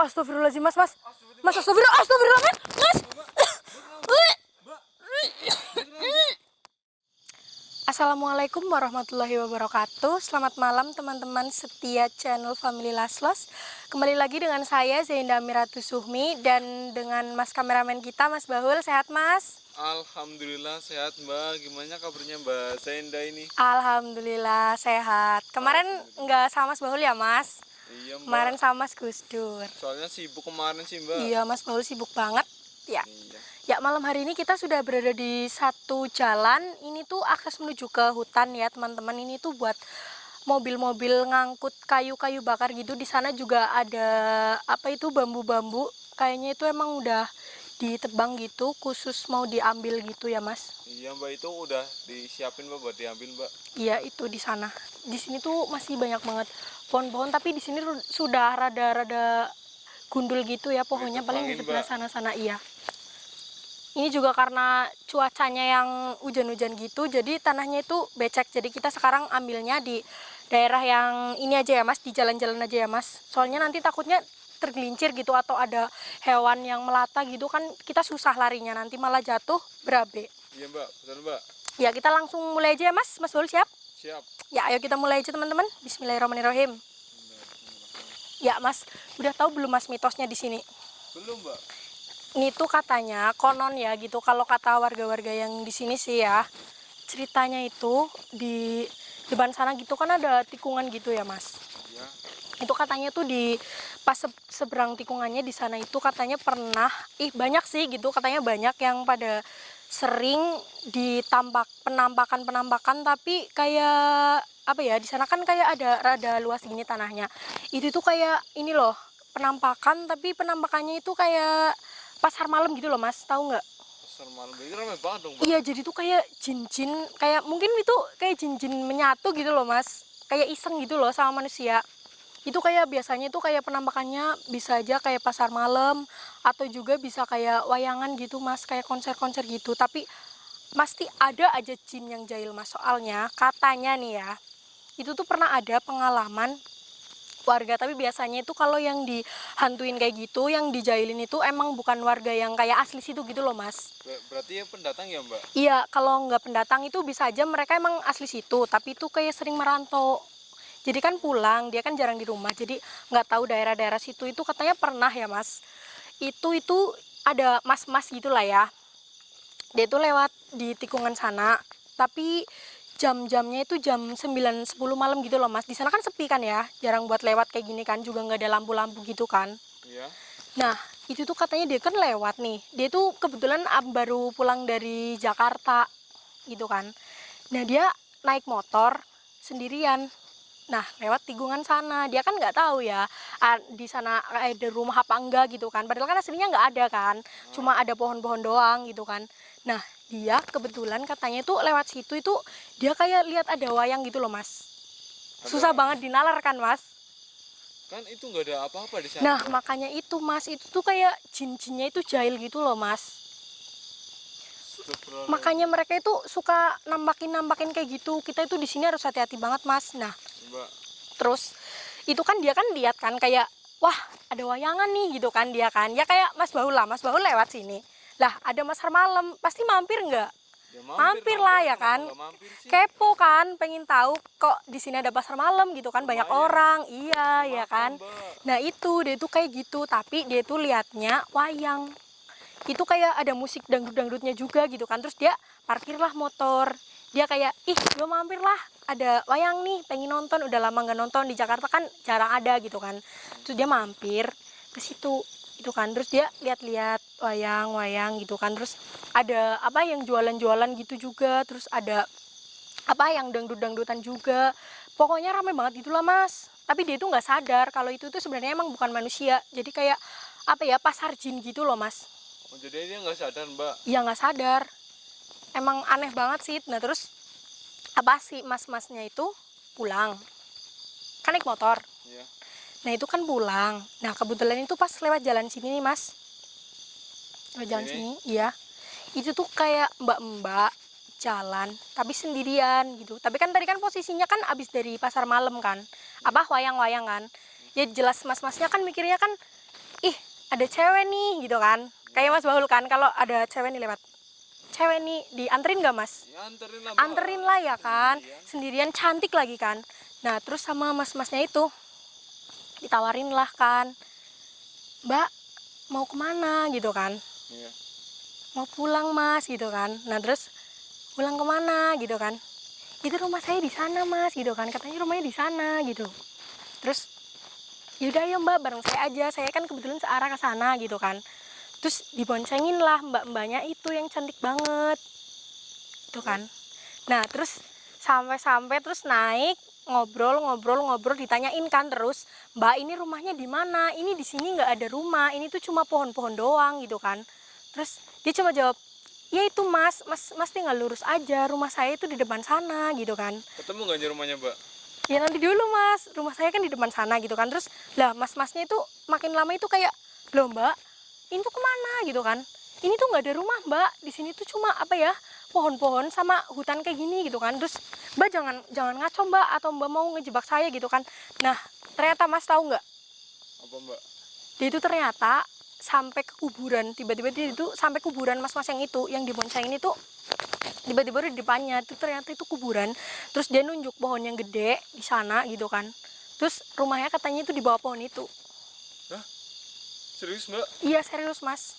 Astagfirullahaladzim, mas. Mas, astagfirullah, mas. Assalamualaikum warahmatullahi wabarakatuh. Selamat malam teman-teman setia channel Family Laslos. Kembali lagi dengan saya Zainda Amiratu Suhmi dan dengan mas kameramen kita Mas Bahul. Sehat mas? Alhamdulillah sehat mbak. Gimana kabarnya mbak Zainda ini? Alhamdulillah sehat. Kemarin nggak sama Mas Bahul ya mas? Iya mbak. Kemarin sama Mas Gus Dur. Soalnya sibuk kemarin sih mbak. Iya, Mas Bahul sibuk banget. Ya. Iya. Ya, malam hari ini kita sudah berada di satu jalan. Ini tuh akses menuju ke hutan ya, teman-teman. Ini tuh buat mobil-mobil ngangkut kayu-kayu bakar gitu. Di sana juga ada apa itu bambu-bambu. Kayaknya itu emang udah ditebang gitu, khusus mau diambil gitu ya, Mas. Iya mbak, itu udah disiapin mbak buat diambil mbak. Iya, itu di sana. Di sini tuh masih banyak banget pohon-pohon, tapi di sini sudah rada-rada gundul gitu ya pohonnya, paling di sebelah sana-sana. Iya. Ini juga karena cuacanya yang hujan-hujan gitu, jadi tanahnya itu becek. Jadi kita sekarang ambilnya di daerah yang ini aja ya mas, di jalan-jalan aja ya mas. Soalnya nanti takutnya tergelincir gitu atau ada hewan yang melata gitu kan, kita susah larinya, nanti malah jatuh berabe. Iya mbak, betul mbak. Ya kita langsung mulai aja ya mas. Mas Bul siap? Siap. Ya ayo kita mulai aja teman-teman. Bismillahirrahmanirrahim. Ya mas, udah tahu belum mas mitosnya di sini? Belum mbak. Ini tuh katanya konon ya gitu, kalau kata warga-warga yang di sini sih ya, ceritanya itu di depan sana gitu kan ada tikungan gitu ya mas. Iya. Itu katanya tuh di pas seberang tikungannya di sana itu katanya pernah banyak sih gitu, katanya banyak yang pada sering penampakan tapi kayak apa ya, di sana kan kayak ada rada luas gini tanahnya. Itu tuh kayak ini loh, penampakan tapi penampakannya itu kayak pasar malam gitu loh mas, tahu nggak? Pasar malam itu ramai banget dong mbak. Iya, jadi tuh kayak jin-jin, kayak mungkin itu kayak jin-jin menyatu gitu loh mas, kayak iseng gitu loh sama manusia. Itu kayak biasanya itu kayak penampakannya bisa aja kayak pasar malam atau juga bisa kayak wayangan gitu mas, kayak konser-konser gitu. Tapi pasti ada aja jin yang jahil mas. Soalnya katanya nih ya, itu tuh pernah ada pengalaman warga, tapi biasanya itu kalau yang dihantuin kayak gitu, yang dijailin itu emang bukan warga yang kayak asli situ gitu loh mas. Berarti ya pendatang ya mbak? Iya, kalau nggak pendatang itu bisa aja mereka emang asli situ, tapi itu kayak sering merantau. Jadi kan pulang, dia kan jarang di rumah, jadi nggak tahu daerah-daerah situ. Itu katanya pernah ya mas, itu ada mas-mas gitulah ya, dia itu lewat di tikungan sana, tapi jam-jamnya itu jam 9-10 malam gitu loh mas. Di sana kan sepi kan ya, jarang buat lewat kayak gini kan, juga nggak ada lampu-lampu gitu kan. Iya. Nah itu tuh katanya dia kan lewat nih, dia tuh kebetulan baru pulang dari Jakarta gitu kan. Nah dia naik motor sendirian, nah lewat tikungan sana, dia kan nggak tahu ya di sana ada rumah apa enggak gitu kan, padahal kan aslinya nggak ada kan, cuma ada pohon-pohon doang gitu kan. Nah dia kebetulan katanya tuh lewat situ, itu dia kayak lihat ada wayang gitu loh mas. Susah banget dinalar kan mas. Kan itu nggak ada apa-apa di sana. Nah makanya itu mas, itu tuh kayak jin-jinnya itu jahil gitu loh mas. Makanya mereka itu suka nampakin kayak gitu. Kita itu di sini harus hati-hati banget mas. Nah mbak. terus itu kan dia kan lihat kan kayak wah ada wayangan nih gitu kan, dia kan ya kayak Mas Bahul lah, Mas Bahul lewat sini lah ada pasar malam, pasti mampir nggak? Ya, mampir lah ya kan, kepo kan, pengen tahu kok di sini ada pasar malam gitu kan, banyak orang. Iya ya kan. Nah itu dia tuh kayak gitu, tapi dia tuh liatnya wayang itu kayak ada musik dangdut-dangdutnya juga gitu kan. Terus dia parkirlah motor, dia kayak ih gue mampir lah, ada wayang nih pengen nonton, udah lama nggak nonton, di Jakarta kan jarang ada gitu kan. Terus dia mampir ke situ itu kan, terus dia lihat-lihat wayang gitu kan. Terus ada apa yang jualan-jualan gitu juga, terus ada apa yang dangdut-dangdutan juga, pokoknya ramai banget gitulah mas. Tapi dia tuh nggak sadar kalau itu tuh sebenarnya emang bukan manusia, jadi kayak apa ya, pasar jin gitu loh mas. Oh, jadi dia nggak sadar mbak? Iya nggak sadar, emang aneh banget sih. Nah terus apa sih mas-masnya itu pulang kan naik motor. Iya. Nah itu kan pulang, nah kebetulan itu pas lewat jalan sini nih mas, lewat jalan sini. Iya itu tuh kayak mbak-mbak jalan tapi sendirian gitu. Tapi kan tadi kan posisinya kan abis dari pasar malam kan, apa wayang-wayang kan, ya jelas mas-masnya kan mikirnya kan ih ada cewek nih gitu kan. Kayak Mas Bahul kan kalau ada cewek nih lewat. Cewek nih dianterin nggak Mas? Ya anterin lah, Mbak. Anterin lah ya kan. Sendirian. Sendirian cantik lagi kan. Nah terus sama mas-masnya itu ditawarin lah kan. Mbak mau kemana gitu kan. Iya. Mau pulang Mas gitu kan. Nah terus pulang kemana gitu kan. Itu rumah saya di sana Mas gitu kan. Katanya rumahnya di sana gitu. Terus yaudah ayo Mbak bareng saya aja. Saya kan kebetulan searah ke sana gitu kan. Terus diboncengin lah mbak-mbaknya itu yang cantik banget. Itu kan. Nah terus sampai terus naik ngobrol ditanyain kan terus Mbak ini rumahnya di mana, ini di sini nggak ada rumah, ini tuh cuma pohon-pohon doang gitu kan. Terus dia cuma jawab ya itu mas tinggal lurus aja, rumah saya itu di depan sana gitu kan. Ketemu nggak nih rumahnya, Mbak? Ya nanti dulu Mas, rumah saya kan di depan sana gitu kan. Terus lah mas-masnya itu makin lama itu kayak loh Mbak ini tuh kemana gitu kan. Ini tuh nggak ada rumah Mbak, di sini tuh cuma apa ya, pohon-pohon sama hutan kayak gini gitu kan. Terus Mbak jangan ngaco Mbak, atau Mbak mau ngejebak saya gitu kan. Nah ternyata Mas tahu nggak, Apa, Mbak? dia itu ternyata sampai ke kuburan. Tiba-tiba dia itu sampai kuburan mas-mas yang itu yang diboncengin itu, tiba-tiba di depannya itu ternyata itu kuburan. Terus dia nunjuk pohon yang gede di sana gitu kan. Terus rumahnya katanya itu di bawah pohon itu. Hah? Serius, Mbak? Iya serius Mas.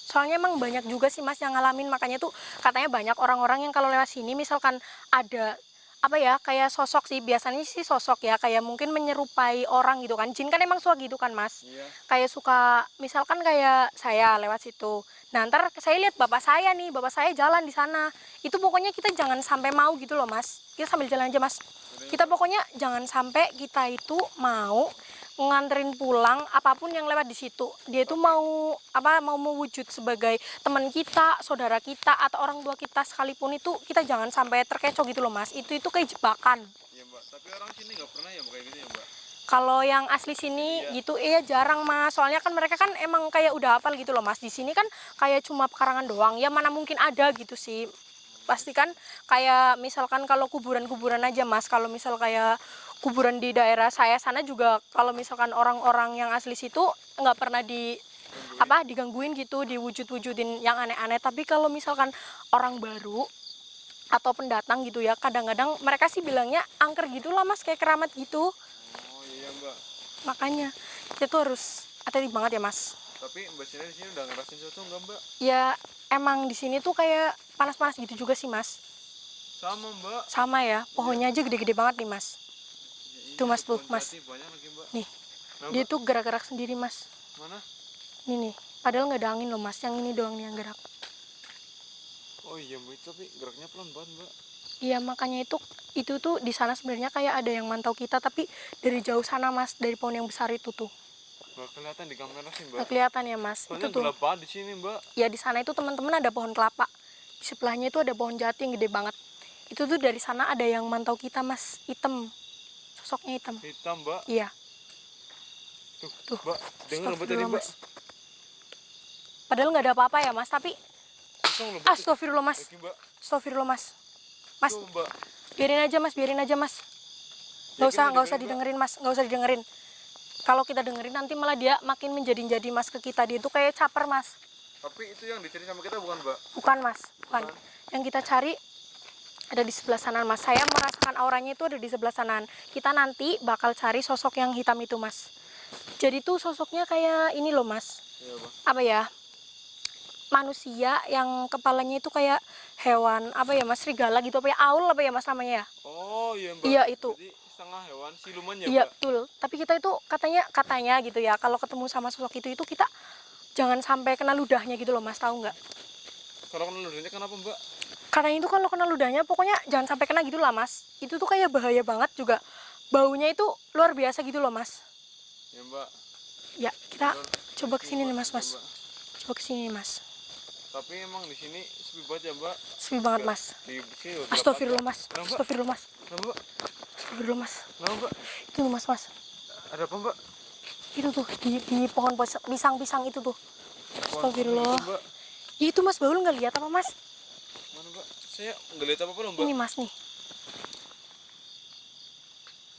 Soalnya emang banyak juga sih Mas yang ngalamin, makanya tuh katanya banyak orang-orang yang kalau lewat sini misalkan ada apa ya kayak sosok sih, biasanya sih sosok ya kayak mungkin menyerupai orang gitu kan. Jin kan emang suka gitu kan Mas. Iya. Kayak suka misalkan kayak saya lewat situ. Nah ntar saya lihat bapak saya nih, bapak saya jalan di sana. Itu pokoknya kita jangan sampai mau gitu loh Mas. Kita sambil jalan aja Mas. Kita pokoknya jangan sampai kita itu mau nganterin pulang apapun yang lewat di situ. Dia itu mau apa, mau mewujud sebagai teman kita, saudara kita, atau orang tua kita sekalipun, itu kita jangan sampai terkecoh gitu loh Mas. Itu kayak jebakan. Iya, Mbak. Tapi orang sini nggak pernah ya, Mbak, kayak gitu ya, Mbak? Kalau yang asli sini Iya. gitu jarang Mas. Soalnya kan mereka kan emang kayak udah hafal gitu loh Mas. Di sini kan kayak cuma pekarangan doang. Ya mana mungkin ada gitu sih. Pasti kan kayak misalkan kalau kuburan-kuburan aja Mas. Kalau misal kayak kuburan di daerah saya sana juga, kalau misalkan orang-orang yang asli situ nggak pernah digangguin gitu, diwujud-wujudin yang aneh-aneh. Tapi kalau misalkan orang baru atau pendatang gitu ya, kadang-kadang mereka sih bilangnya angker gitu lah Mas, kayak keramat gitu. Oh iya, Mbak. Makanya kita tuh harus hati-hati banget ya Mas. Tapi Mbak Sina di sini udah ngerasain sesuatu nggak, Mbak? Ya emang di sini tuh kayak panas-panas gitu juga sih Mas. Sama, Mbak. Sama ya, pohonnya aja gede-gede banget nih Mas. Ya, Tuh iya, Mas ada tuh pohon Mas. jati banyak lagi, Mbak. Nih, Nah, dia Mbak, tuh gerak-gerak sendiri Mas. mana? Nih, padahal nggak ada angin loh Mas. Yang ini doang nih yang gerak. Oh iya, Mbak, tapi geraknya pelan banget, Mbak. Iya makanya itu tuh di sana sebenarnya kayak ada yang mantau kita, tapi dari jauh sana Mas, dari pohon yang besar itu tuh. Nggak kelihatan di kamera sih, Mbak. Nggak kelihatan ya Mas. Soalnya Itu tuh. gelap banget di sini, Mbak. Ya di sana itu teman-teman ada pohon kelapa. Di sebelahnya itu ada pohon jati yang gede banget. Itu tuh dari sana ada yang mantau kita Mas, hitam. Sosoknya hitam. Hitam, Mbak. Iya. Tuh, Mbak. Dengar, Mbak, tadi, Astagfirullah, Mbak. Mas. Padahal nggak ada apa-apa ya Mas, tapi Kosong loh, Mbak. astagfirullah Mas. Lagi, Mbak. Astagfirullah Mas. Mas, Tuh, Mbak. biarin aja Mas, biarin aja Mas. Yakin Nggak usah didengerin, didengerin Mas, nggak usah didengerin. Kalau kita dengerin nanti malah dia makin menjadi Mas ke kita. Dia itu kayak caper Mas. Tapi itu yang dicari sama kita bukan, Mbak? Bukan Mas, bukan. Yang kita cari ada di sebelah sana Mas. Saya merasakan auranya itu ada di sebelah sana. Kita nanti bakal cari sosok yang hitam itu Mas. Jadi tuh sosoknya kayak ini loh Mas. Iya, Bang. Apa ya? Manusia yang kepalanya itu kayak hewan apa ya Mas, serigala gitu apa ya, aul apa ya Mas namanya ya? Oh iya, Mbak. Iya, itu. Jadi setengah hewan siluman ya, Iya Mbak? betul. Tapi kita itu katanya gitu ya, kalau ketemu sama sosok itu kita jangan sampai kena ludahnya gitu loh Mas, tahu nggak? Kalau kena ludahnya kenapa, Mbak? Karena itu kalau kena ludahnya pokoknya jangan sampai kena gitu lah Mas. Itu tuh kayak bahaya banget juga. Baunya itu luar biasa gitu loh Mas. Ya, Mbak. Ya, kita Betul. coba kesini nih Mbak. Mas. Mbak. Coba kesini Mas. Tapi emang di sini sepi banget ya, Mbak. Sepi banget Mas. Di sini udah gelap Astagfirullah banget. Mas. Kenapa, Mbak? Astagfirullah Mas. Kenapa, Mbak? Astagfirullah Mas. Kenapa, Mbak? Itu tuh Mas. Ada apa, Mbak? Itu tuh di pohon pisang-pisang itu tuh. Astagfirullah. Itu, Mbak. Ya, itu Mas Baul nggak lihat apa Mas? Mana, Mbak? Saya nggak lihat apa-apa loh, Mbak. Ini Mas nih.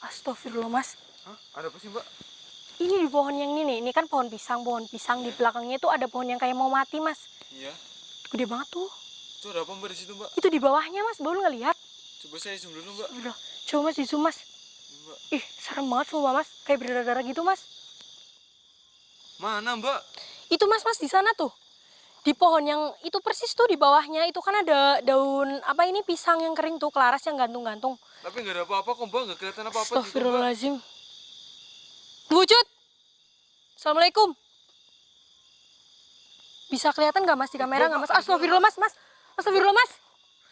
Astagfirullah Mas. Hah? Ada apa sih, Mbak? Ini di pohon yang ini nih. Ini kan pohon pisang. Di belakangnya itu ada pohon yang kayak mau mati, Mas. Iya. Gede banget tuh. Itu ada apa mbak di situ mbak? Itu di bawahnya, Mas. Baru nggak lihat? Coba saya zoom dulu mbak. Udah. Coba Mas di zoom, Mas. Ini, mbak. Ih, serem banget semua, Mas. Kayak berdarah-darah gitu, Mas. Mana mbak? Itu Mas di sana tuh. Di pohon yang itu persis tuh di bawahnya itu kan ada daun apa ini pisang yang kering tuh, kelaras yang gantung-gantung. Tapi nggak ada apa-apa kok mbak, nggak kelihatan apa-apa. Astagfirullahaladzim. Wujud. Assalamualaikum. Bisa kelihatan nggak Mas di kamera nggak Mas? Astagfirullah Mas. Astagfirullah Mas.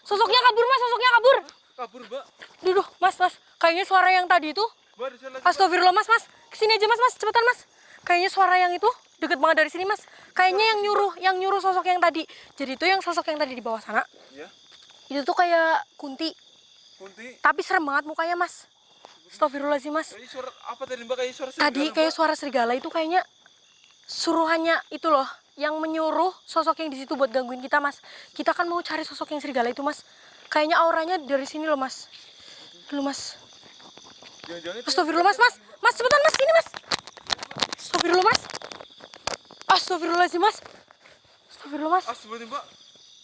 Sosoknya kabur Mas, Kabur mbak. Duh, Mas. Kayaknya suara yang tadi itu. Mbak di sana. Astagfirullah Mas. Kesini aja Mas, cepetan Mas. Kayaknya suara yang itu deket banget dari sini Mas. Kayaknya yang nyuruh sosok yang tadi. Jadi itu yang sosok yang tadi di bawah sana. Iya. Itu tuh kayak kunti. Kunti. Tapi serem banget mukanya Mas. Astagfirullahaladzim Mas. Tadi suara apa tadi mbak? Kayak suara serigala, Tadi kayak mbak. suara serigala itu kayaknya suruhannya itu loh. Yang menyuruh sosok yang di situ buat gangguin kita Mas. Kita kan mau cari sosok yang serigala itu Mas. Kayaknya auranya dari sini loh Mas. Dulu Mas. Jangan-jangan itu. Astagfirullah Mas. Mas cepetan Mas, sini Mas. Astagfirullah Mas. Astagfirullahaladzim Mas. Astagfirullah Mas. Astagfirullah mbak.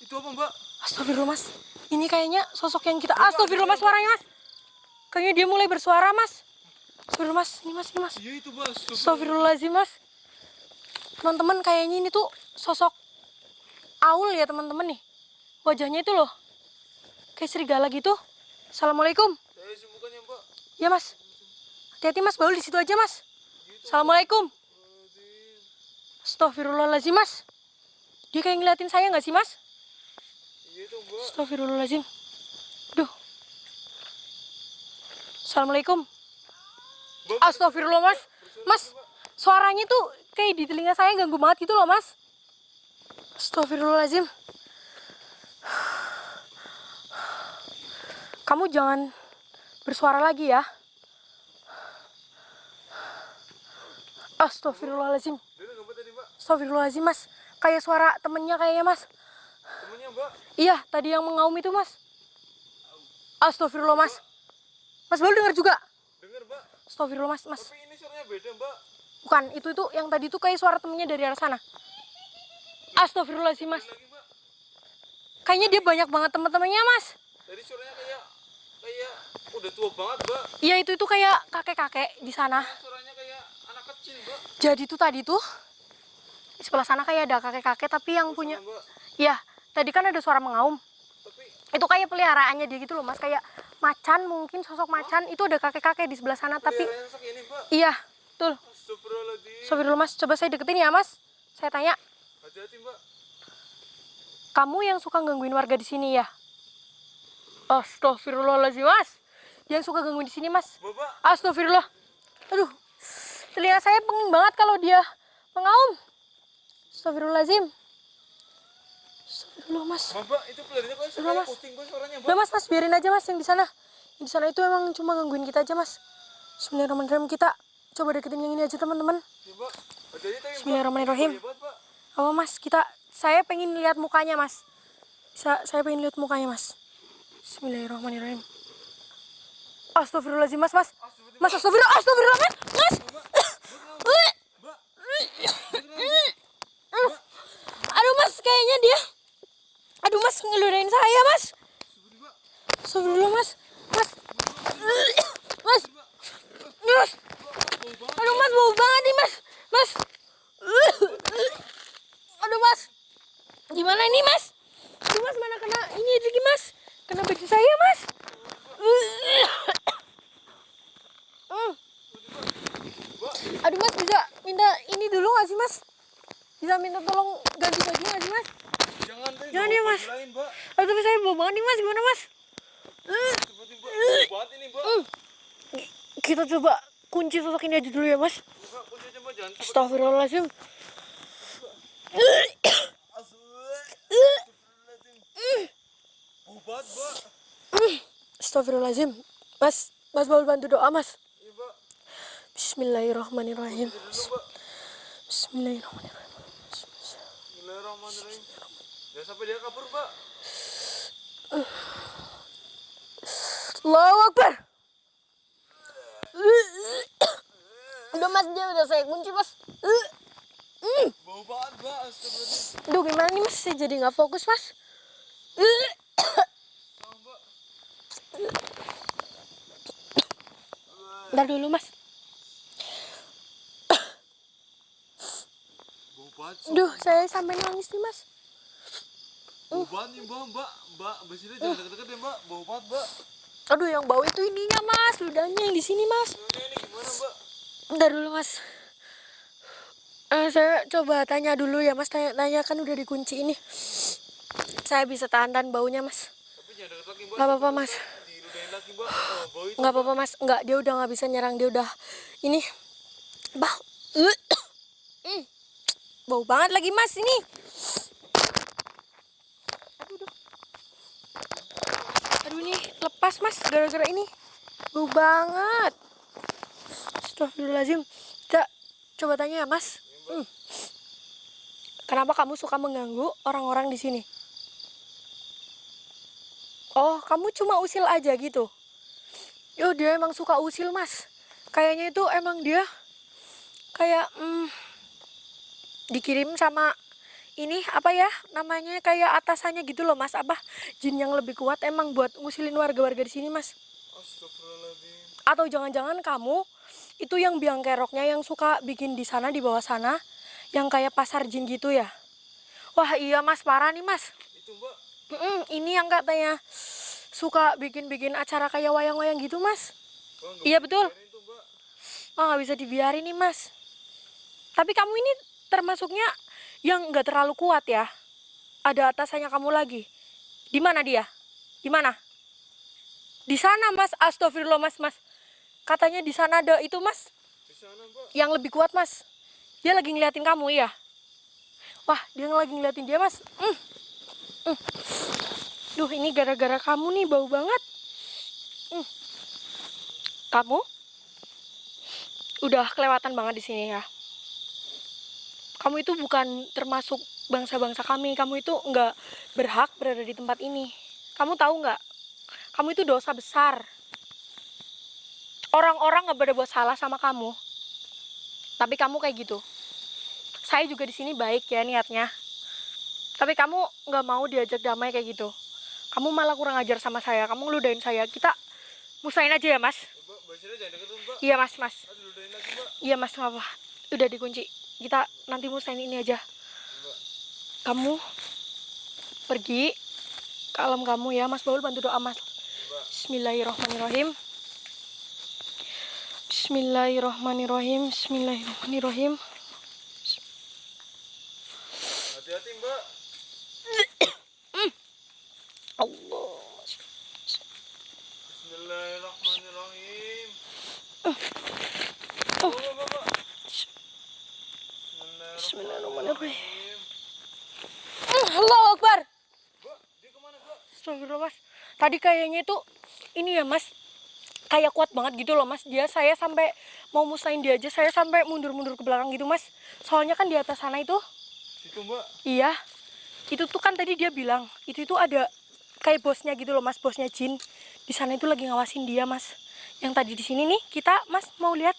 Itu apa mbak? Astagfirullah Mas. Ini kayaknya sosok yang kita. Astagfirullah Mas, suaranya Mas. Kayaknya dia mulai bersuara Mas. Astagfirullah Mas, ini Mas. Iya itu mbak. Astagfirullahaladzim Mas. Teman-teman kayaknya ini tuh sosok Aul ya teman-teman nih. Wajahnya itu loh. Kayak serigala gitu. Assalamualaikum. Saya sembuhkan ya mbak. Ya Mas. Hati-hati Mas, Baul di situ aja Mas. Assalamualaikum. Astagfirullahaladzim Mas. Dia kayak ngeliatin saya nggak sih Mas? Iya itu mbak. Astagfirullahaladzim. Duh. Assalamualaikum. Mbak, Astagfirullah Mas. Mas, suaranya tuh kayak di telinga saya ganggu banget gitu loh Mas. Astagfirullahaladzim. Kamu jangan bersuara lagi ya. Astagfirullahaladzim. dengar nggak mbak tadi mbak? Astagfirullahaladzim Mas. Kayak suara temennya kayaknya Mas. Temennya mbak. Iya, tadi yang mengaum itu Mas. Astagfirullah Mas. Mas baru dengar juga. Dengar mbak. Astagfirullah Mas. Tapi ini suaranya beda mbak. Bukan, itu yang tadi tuh kayak suara temennya dari arah sana. Astagfirullahaladzim Mas. Lagi mbak. Kayaknya dia banyak banget teman-temannya Mas. Tadi suaranya kayak udah tua banget mbak. Iya itu kayak kakek-kakek di sana. Suaranya kayak anak kecil mbak. Jadi tuh tadi tuh di sebelah sana kayak ada kakek-kakek tapi yang punya. Mbak. Iya, tadi kan ada suara mengaum. Tapi Itu kayak peliharaannya dia gitu loh Mas, kayak macan mungkin sosok macan itu ada kakek-kakek di sebelah sana tapi peliharaan yang ini mbak. iya, betul. Astagfirullahaladzim. Astagfirullah Mas, coba saya deketin ya Mas. Saya tanya, Hati-hati mbak. kamu yang suka gangguin warga di sini ya? Astagfirullahaladzim Mas. Yang suka gangguin di sini Mas. Bapak. Astagfirullah. Aduh, telinga saya penging banget kalau dia mengaum. Astagfirullahaladzim. Astagfirullah Mas. Bapak itu pelarinya kok Udah, kayak Mas. kucing mbak suaranya mbak. Udah Mas, biarin aja Mas yang di sana. Yang di sana itu emang cuma gangguin kita aja Mas. Bismillahirrahmanirrahim, kita coba deketin yang ini aja teman-teman. Ya mbak. Hati-hati tapi mbak. Bismillahirrahmanirrahim. Bahaya banget, mbak. Apa Mas, saya pengen lihat mukanya Mas. Saya pengen lihat mukanya Mas. Bismillahirrahmanirrahim. Astagfirullahaladzim Mas. Mas astagfirullah Mas. Mas. Mbak. Aduh Mas, kayaknya dia. Aduh Mas, ngeludahin saya Mas. Astagfirullah Mas. Mas. Aduh Mas, bau banget nih Mas. Mas. Aduh Mas. Gimana ini Mas? Aduh Mas, mana kena ini lagi Mas? Kena baju saya Mas. Aduh Mas, bisa minta ini dulu nggak sih Mas? Bisa minta tolong ganti baju nggak sih Mas? Jangan ya Mas. Lain, mbak. Aduh tapi saya bau banget nih Mas, gimana Mas? Tiba-tiba bau banget ini mbak. Kita coba kunci sosok ini aja dulu ya Mas. Mbak, kunci aja mbak, jangan. Astagfirullahaladzim. Bau banget mbak. Astagfirullahaladzim. Mas Baul bantu doa Mas. Iya mbak. Bismillahirrahmanirrahim. Dulu mbak. Bismillahirrahmanirrahim. Bismillahirrahmanirrahim. Jangan sampai dia kabur mbak. Allahu Akbar. Udah mas, dia udah saya kunci mas. Bau banget mbak, astagfirullahaladzim. Duh gimana nih mas, saya jadi nggak fokus mas. Tolong, mbak. Ntar dulu mas. Bau banget. Duh saya sampai nangis nih mas. Bau banget nih mbak. Mbak Basira jangan deket-deket ya mbak. Bau banget mbak. Aduh yang bau itu ininya mas, ludahnya yang di sini mas. Ini gimana mbak? Ntar dulu mas. Saya coba tanya dulu ya mas, tanya kan udah dikunci ini. Saya bisa tahan baunya mas. Tapi jangan deket lagi mbak. Nggak apa-apa mas. Diludahin lagi mbak. Oh, bau itu. Nggak apa-apa mas, nggak, dia udah nggak bisa nyerang, dia udah ini bau. Bau banget lagi mas ini. Aduh ini lepas mas, gara-gara ini bau banget. Astagfirullahaladzim. Kita coba tanya ya mas. Kenapa kamu suka mengganggu orang-orang di sini? Oh, kamu cuma usil aja gitu? Yo, dia emang suka usil mas. Kayaknya itu emang dia kayak dikirim sama ini apa ya namanya, kayak atasannya gitu loh mas. Apa jin yang lebih kuat emang buat ngusilin warga-warga di sini mas? Astagfirullahaladzim. Atau jangan-jangan kamu itu yang biang keroknya yang suka bikin di sana, di bawah sana, yang kayak pasar jin gitu ya? Wah iya mas, parah nih mas. Itu mbak. Ini yang katanya suka bikin-bikin acara kayak wayang-wayang gitu mas. Mbak, nggak Iya bisa betul. dibiarin tuh, mbak. Oh, nggak bisa dibiarin nih mas. Tapi kamu ini termasuknya yang nggak terlalu kuat ya. Ada atasannya kamu lagi. Di mana dia? Di mana? Di sana mas. Astagfirullah mas. Katanya di sana ada itu mas. Di sana mbak. Yang lebih kuat mas. Dia lagi ngeliatin kamu ya. Wah dia lagi ngeliatin dia mas. Duh ini gara-gara kamu nih bau banget. Kamu udah kelewatan banget di sini ya. Kamu itu bukan termasuk bangsa-bangsa kami. Kamu itu nggak berhak berada di tempat ini. Kamu tahu nggak? Kamu itu dosa besar. Orang-orang nggak pada buat salah sama kamu. Tapi kamu kayak gitu. Saya juga di sini baik ya niatnya. Tapi kamu nggak mau diajak damai kayak gitu. Kamu malah kurang ajar sama saya. Kamu ngeludahin saya. Kita musahin aja ya mas. Mbak Basira jangan deket mbak. Iya mas. Diludahin lagi mbak. Iya mas, nggak apa. Udah dikunci. Kita nanti musahin ini aja. Mbak. Kamu pergi ke alam kamu ya mas. Baul bantu doa mas. Mbak. Bismillahirrahmanirrahim. Bismillahirrahmanirrahim. Bismillahirrahmanirrahim. Hati-hati mbak. Allah. Bismillahirrahmanirrahim. Mbak. Bismillahirrahmanirrahim. Allahu Akbar. Mbak, dia kemana mbak? Astagfirullah mas. Tadi kayaknya itu ini ya mas, kayak kuat banget gitu loh mas. Saya sampai mau musahin dia aja, saya sampai mundur-mundur ke belakang gitu mas. Soalnya kan di atas sana itu. Situ mbak. Iya. Itu tuh kan tadi dia bilang itu ada kayak bosnya gitu loh mas, bosnya jin. Di sana itu lagi ngawasin dia mas. Yang tadi di sini nih kita mas mau lihat.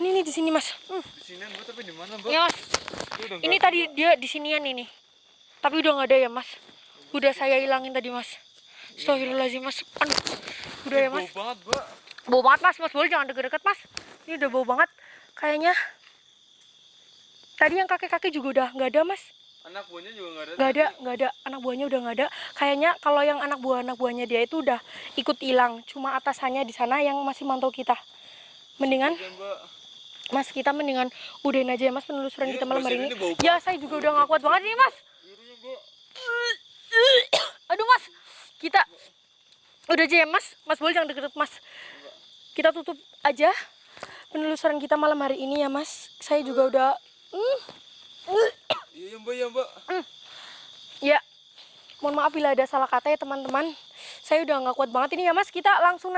Ini nih di sini mas. Di sini mbak, tapi di mana mbak? Ya mas. Ini tadi dia di sinian ini. Tapi udah nggak ada ya mas. Udah saya hilangin tadi mas. Astagfirullahaladzim mas. Aduh. Udah ya mas. Bau banget mbak. Bau banget mas. Mas boleh jangan deket-deket mas. Ini udah bau banget. Kayaknya tadi yang kakek-kakek juga udah nggak ada mas. Anak buahnya juga nggak ada. Nggak ada. Anak buahnya udah nggak ada. Kayaknya kalau yang anak buahnya dia itu udah ikut hilang. Cuma atasannya di sana yang masih mantau kita. Mendingan Oke, mbak. mas kita mendingan udahin aja ya mas penelusuran Iya, kita malam hari Mas, ini. ini bau Ya saya juga udah nggak kuat banget nih mas. Birunya mbak. Aduh mas, kita udah aja ya mas. Mas boleh jangan deket-deket mas. Kita tutup aja penelusuran kita malam hari ini ya mas. Saya juga udah Iya mbak, ya mbak. ya mohon maaf bila ada salah kata ya teman-teman. Saya udah nggak kuat banget ini ya mas. Kita langsung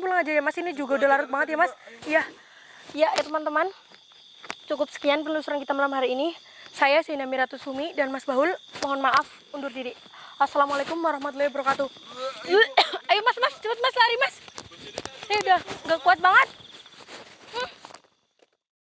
pulang aja ya mas. Ini juga udah larut banget ya mas. Iya ya teman-teman. Cukup sekian penelusuran kita malam hari ini. Saya Sina Miratu Sumi dan Mas Bahul mohon maaf undur diri. Assalamualaikum warahmatullahi wabarakatuh. Ayo mas, cepet mas, lari mas. Saya udah nggak kuat banget.